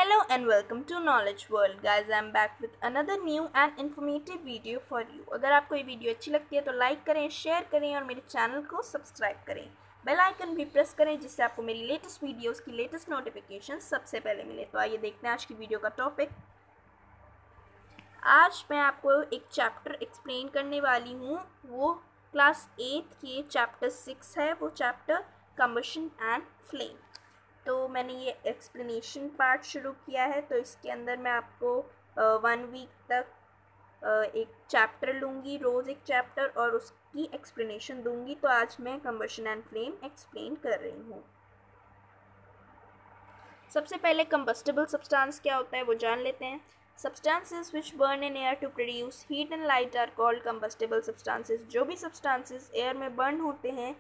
Hello and welcome to Knowledge World. Guys, I'm back with another new and informative video for you. अगर आपको ये video अच्छी लगती है तो लाइक करें, शेयर करें और मेरे चैनल को सब्सक्राइब करें। बेल आइकन भी प्रेस करें जिससे आपको मेरी लेटेस्ट वीडियोस की लेटेस्ट नोटिफिकेशन सबसे पहले मिले। तो आइए देखते हैं आज की वीडियो का टॉपिक। आज मैं आपको एक चैप्टर एक्सप्लेन करने वाली हूँ। वो क्लास 8 के चैप्टर 6 है। वो चैप्टर कंबशन एंड फ्लेम। तो मैंने ये एक्सप्लेनेशन पार्ट शुरू किया है। तो इसके अंदर मैं आपको 1 वीक तक एक चैप्टर लूँगी, रोज़ एक चैप्टर, और उसकी एक्सप्लेनेशन दूँगी। तो आज मैं कंबशन एंड फ्लेम एक्सप्लेन कर रही हूँ। सबसे पहले कंबस्टिबल सब्सटेंस क्या होता है वो जान लेते हैं। Substances which burn in air to produce heat and light are called combustible substances. जो भी सब्सटेंसेस एयर में बर्न होते हैं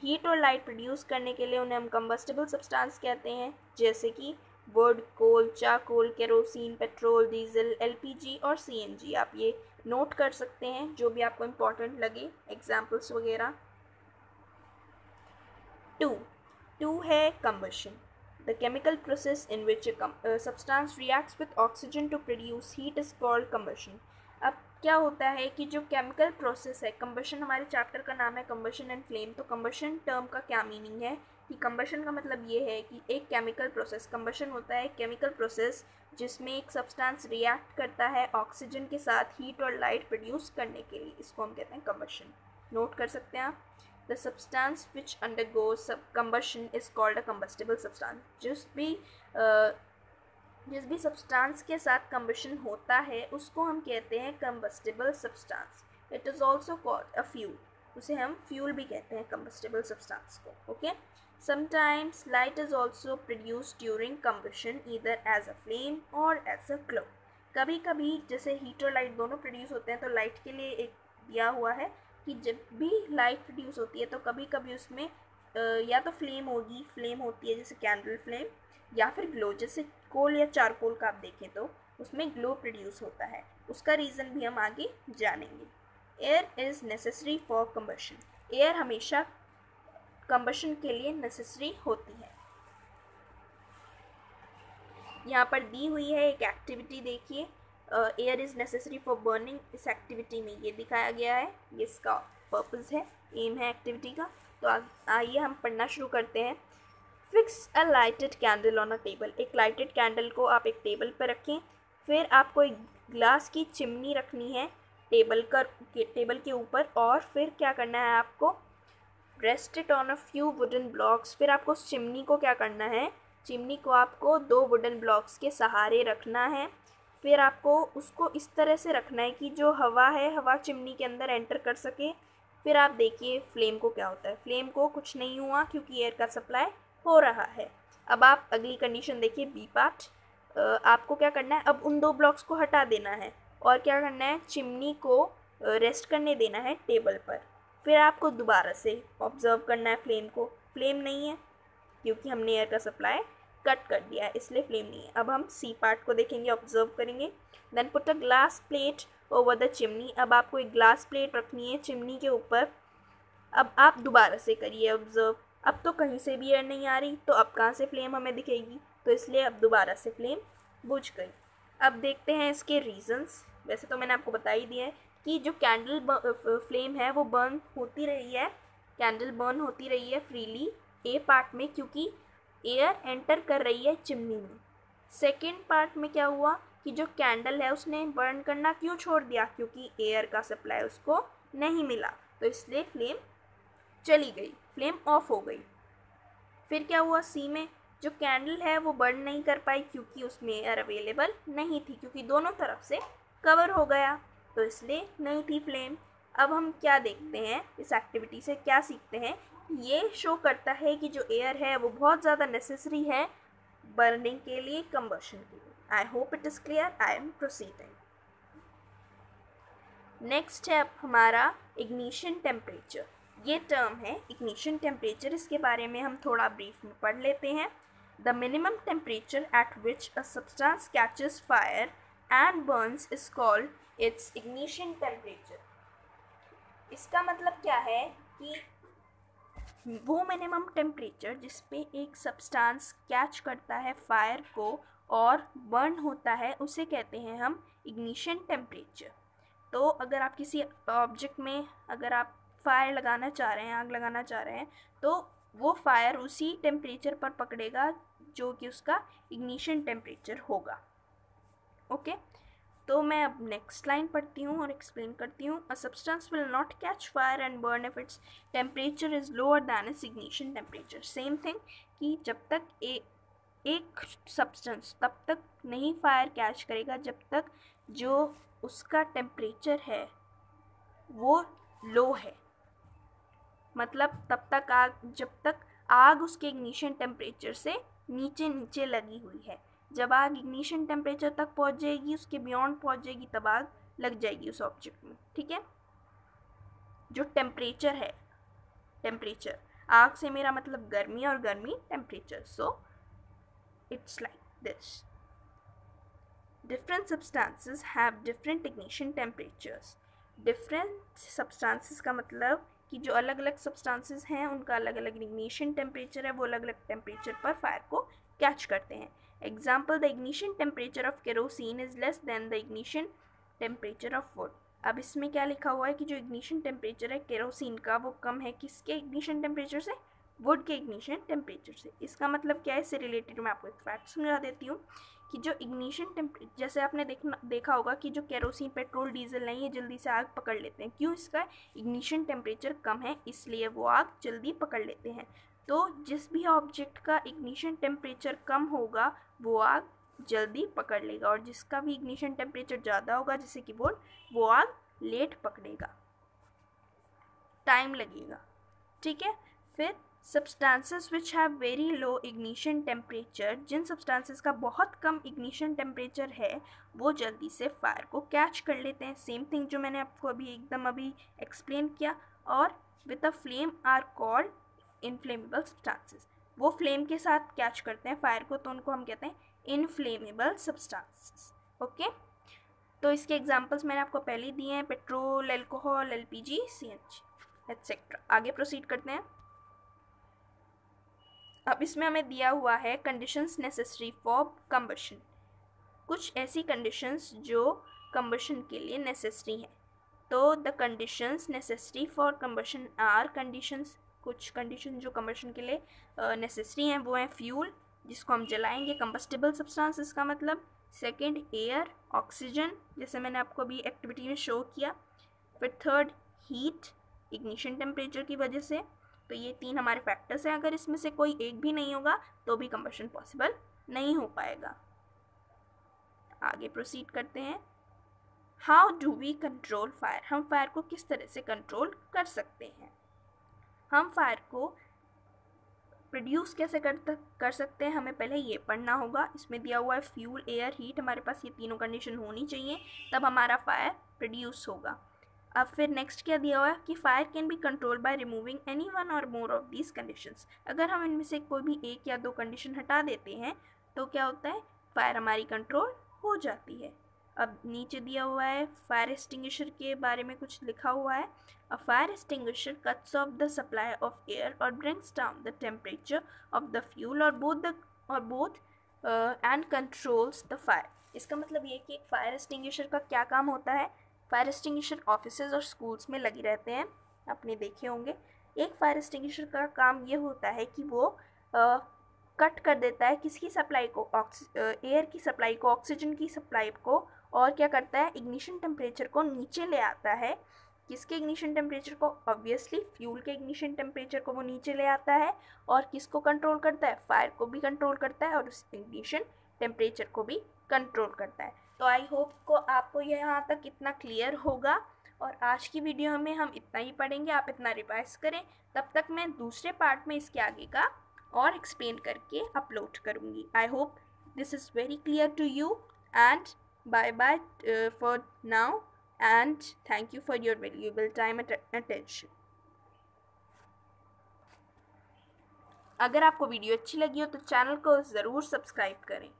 हीट और लाइट प्रोड्यूस करने के लिए, उन्हें हम कंबस्टिबल सब्सटेंस कहते हैं। जैसे कि wood, coal, charcoal, kerosene, petrol, diesel, LPG और सीएनजी। आप ये नोट कर सकते हैं जो भी आपको इम्पोर्टेंट लगे, एग्जाम्पल्स वगैरह। टू है combustion. The chemical process in which a substance reacts with oxygen to produce heat is called combustion. अब क्या होता है कि जो केमिकल प्रोसेस है, कंबशन हमारे चैप्टर का नाम है कंबशन एंड फ्लेम। तो कंबशन टर्म का क्या मीनिंग है कि कंबशन का मतलब ये है कि एक केमिकल प्रोसेस, कंबशन होता है केमिकल प्रोसेस जिसमें एक सब्सटेंस रिएक्ट करता है ऑक्सीजन के साथ हीट और लाइट प्रोड्यूस करने के लिए। इसको हम कहते हैं कंबशन। नोट कर सकते हैं आप। The substance which undergoes combustion is called a combustible substance. जिस भी सब्सटेंस के साथ कंबशन होता है उसको हम कहते हैं combustible substance. It is also called a fuel. उसे हम फ्यूल भी कहते हैं कंबस्टिबल सब्सटेंस को। Okay. Sometimes light is also produced during combustion either as a flame or as a glow. कभी कभी जैसे हीट और लाइट दोनों प्रोड्यूस होते हैं तो लाइट के लिए एक दिया हुआ है कि जब भी लाइट प्रोड्यूस होती है तो कभी कभी उसमें या तो फ्लेम होती है जैसे कैंडल फ्लेम, या फिर ग्लो जैसे कोल या चारकोल का आप देखें तो उसमें ग्लो प्रोड्यूस होता है। उसका रीज़न भी हम आगे जानेंगे। Air is necessary for combustion. Air हमेशा कंबशन के लिए नेसेसरी होती है। यहाँ पर दी हुई है एक एक्टिविटी, देखिए। Air is necessary for burning. इस एक्टिविटी में ये दिखाया गया है, ये इसका पर्पज़ है, एम है एक्टिविटी का। तो आइए हम पढ़ना शुरू करते हैं। Fix a lighted candle on a table. एक लाइटेड कैंडल को आप एक टेबल पर रखें। फिर आपको एक ग्लास की चिमनी रखनी है टेबल के ऊपर, और फिर क्या करना है आपको, rest it on a few wooden blocks. फिर आपको उस चिमनी को क्या करना है, चिमनी को आपको 2 वुडन ब्लॉक्स के सहारे रखना है। फिर आपको उसको इस तरह से रखना है कि जो हवा है, हवा चिमनी के अंदर एंटर कर सके। फिर आप देखिए फ्लेम को क्या होता है। फ्लेम को कुछ नहीं हुआ क्योंकि एयर का सप्लाई हो रहा है। अब आप अगली कंडीशन देखिए, बी पार्ट। आपको क्या करना है, अब उन 2 ब्लॉक्स को हटा देना है और क्या करना है, चिमनी को रेस्ट करने देना है टेबल पर। फिर आपको दोबारा से ऑब्जर्व करना है फ्लेम को। फ्लेम नहीं है क्योंकि हमने एयर का सप्लाई कट कर दिया है, इसलिए फ्लेम नहीं है। अब हम सी पार्ट को देखेंगे, ऑब्जर्व करेंगे। Then put a glass plate over the chimney. अब आपको एक ग्लास प्लेट रखनी है चिमनी के ऊपर। अब आप दोबारा से करिए ऑब्जर्व। अब तो कहीं से भी एयर नहीं आ रही, तो अब कहाँ से फ्लेम हमें दिखेगी, तो इसलिए अब दोबारा से फ्लेम बुझ गई। अब देखते हैं इसके रीजंस। वैसे तो मैंने आपको बता ही दिया है कि जो कैंडल फ्लेम है वो बर्न होती रही है, कैंडल बर्न होती रही है फ्रीली ए पार्ट में क्योंकि एयर एंटर कर रही है चिमनी में। सेकेंड पार्ट में क्या हुआ कि जो कैंडल है उसने बर्न करना क्यों छोड़ दिया, क्योंकि एयर का सप्लाई उसको नहीं मिला, तो इसलिए फ्लेम चली गई, फ्लेम ऑफ हो गई। फिर क्या हुआ, सी में जो कैंडल है वो बर्न नहीं कर पाई क्योंकि उसमें एयर अवेलेबल नहीं थी, क्योंकि दोनों तरफ से कवर हो गया, तो इसलिए नहीं थी फ्लेम। अब हम क्या देखते हैं, इस एक्टिविटी से क्या सीखते हैं, ये शो करता है कि जो एयर है वो बहुत ज़्यादा नेसेसरी है बर्निंग के लिए, कंबशन के लिए। I hope it is clear. I am proceeding. Next है अब हमारा इग्निशन टेम्परेचर। ये टर्म है इग्निशन टेम्परेचर, इसके बारे में हम थोड़ा ब्रीफ में पढ़ लेते हैं। The minimum temperature at which a substance catches fire and Burns is called its ignition temperature. इसका मतलब क्या है कि वो मिनिमम टेम्परेचर जिस पे एक सब्सटेंस कैच करता है फायर को, और बर्न होता है उसे कहते हैं हम इग्निशन टेम्परेचर। तो अगर आप किसी ऑब्जेक्ट में अगर आप फायर लगाना चाह रहे हैं, आग लगाना चाह रहे हैं, तो वो फायर उसी टेम्परेचर पर पकड़ेगा जो कि उसका इग्निशन टेम्परेचर होगा। ओके, तो मैं अब नेक्स्ट लाइन पढ़ती हूँ और एक्सप्लेन करती हूँ। A substance will not catch fire and burn if its temperature is lower than it's ignition temperature. Same thing कि जब तक एक सब्सटेंस तब तक नहीं फायर कैच करेगा जब तक जो उसका टेम्परेचर है वो लो है। मतलब तब तक जब तक आग उसके इग्निशन टेम्परेचर से नीचे लगी हुई है। जब आग इग्निशन टेम्परेचर तक पहुंच जाएगी, उसके बियॉन्ड पहुंच जाएगी, तब आग लग जाएगी उस ऑब्जेक्ट में। ठीक है, जो टेम्परेचर है, टेम्परेचर आग से मेरा मतलब गर्मी और गर्मी temperature. So it's like this. Different substances have different ignition temperatures. Different substances का मतलब कि जो अलग अलग substances हैं उनका अलग अलग ignition temperature है, वो अलग अलग temperature पर fire को catch करते हैं। Example, the ignition temperature of kerosene is less than the ignition temperature of wood. अब इसमें क्या लिखा हुआ है कि जो ignition temperature है केरोसिन का वो कम है किसके ignition temperature से? वुड के इग्निशन टेम्परेचर से। इसका मतलब क्या है, इससे रिलेटेड मैं आपको एक फैक्ट समझा देती हूँ कि जो इग्निशन टेम्परेचर, जैसे आपने देखा होगा कि जो केरोसिन, पेट्रोल, डीजल नहीं है जल्दी से आग पकड़ लेते हैं। क्यों? इसका इग्निशन टेम्परेचर कम है, इसलिए वो आग जल्दी पकड़ लेते हैं। तो जिस भी ऑब्जेक्ट का इग्निशन टेम्परेचर कम होगा वो आग जल्दी पकड़ लेगा, और जिसका भी इग्निशन टेम्परेचर ज़्यादा होगा जैसे कि वुड, वो आग लेट पकड़ेगा, टाइम लगेगा। ठीक है, फिर substances which have very low ignition temperature, Jin substances का बहुत कम ignition temperature है वो जल्दी से फायर को कैच कर लेते हैं। सेम थिंग जो मैंने आपको अभी एक्सप्लेन किया। और with a flame are called inflammable substances, वो फ्लेम के साथ कैच करते हैं फायर को, तो उनको हम कहते हैं इनफ्लेमेबल सब्सटेंसेस। ओके, तो इसके एग्जाम्पल्स मैंने आपको पहले ही दिए हैं, petrol, alcohol, LPG, CNG etcetera. आगे प्रोसीड करते हैं। अब इसमें हमें दिया हुआ है कंडीशंस नेसेसरी फॉर कंबशन, कुछ ऐसी कंडीशंस जो कंबशन के लिए नेसेसरी हैं। तो the conditions necessary for combustion are conditions, कुछ कंडीशन जो कंबशन के लिए नेसेसरी हैं वो हैं फ्यूल, जिसको हम जलाएंगे, कंबस्टिबल सब्सटेंसेस का मतलब। सेकंड, एयर, ऑक्सीजन, जैसे मैंने आपको अभी एक्टिविटी में शो किया। फिर थर्ड, हीट, इग्निशन टेम्परेचर की वजह से। तो ये तीन हमारे फैक्टर्स हैं, अगर इसमें से कोई एक भी नहीं होगा तो भी कंबशन पॉसिबल नहीं हो पाएगा। आगे प्रोसीड करते हैं। How do we control fire, हम फायर को किस तरह से कंट्रोल कर सकते हैं। हम फायर को प्रोड्यूस कैसे कर सकते हैं, हमें पहले ये पढ़ना होगा। इसमें दिया हुआ है फ्यूल, एयर, हीट, हमारे पास ये तीनों कंडीशन होनी चाहिए तब हमारा फायर प्रोड्यूस होगा। अब फिर नेक्स्ट क्या दिया हुआ है कि fire can be control by removing any one और मोर ऑफ दीज कंडीशंस। अगर हम इनमें से कोई भी एक या दो कंडीशन हटा देते हैं तो क्या होता है, फायर हमारी कंट्रोल हो जाती है। अब नीचे दिया हुआ है फायर एक्सटिंग्विशर के बारे में कुछ लिखा हुआ है। A fire extinguisher cuts off the supply of air और brings down the temperature of the fuel और both and controls the fire. इसका मतलब ये कि एक फायर एक्सटिंग्विशर का क्या काम होता है। फायर एक्सटिंग्विशर ऑफिसेज और स्कूल्स में लगे रहते हैं, आपने देखे होंगे। एक फायर एक्सटिंग्विशर का काम ये होता है कि वो कट कर देता है किसकी सप्लाई को, एयर की सप्लाई को, ऑक्सीजन की सप्लाई को, और क्या करता है, इग्निशन टेम्परेचर को नीचे ले आता है। किसके इग्निशन टेम्परेचर को, ऑब्वियसली फ्यूल के इग्निशन टेम्परेचर को वो नीचे ले आता है। और किसको कंट्रोल करता है, फायर को भी कंट्रोल करता है और उस इग्निशन टेम्परेचर को भी कंट्रोल करता है। तो आई होप को आपको यहाँ तक इतना क्लियर होगा, और आज की वीडियो में हम इतना ही पढ़ेंगे। आप इतना रिवाइज करें, तब तक मैं दूसरे पार्ट में इसके आगे का और एक्सप्लेन करके अपलोड करूँगी। I hope this is very clear to you, and bye bye for now, and thank you for your valuable time and attention. अगर आपको वीडियो अच्छी लगी हो तो चैनल को ज़रूर सब्सक्राइब करें।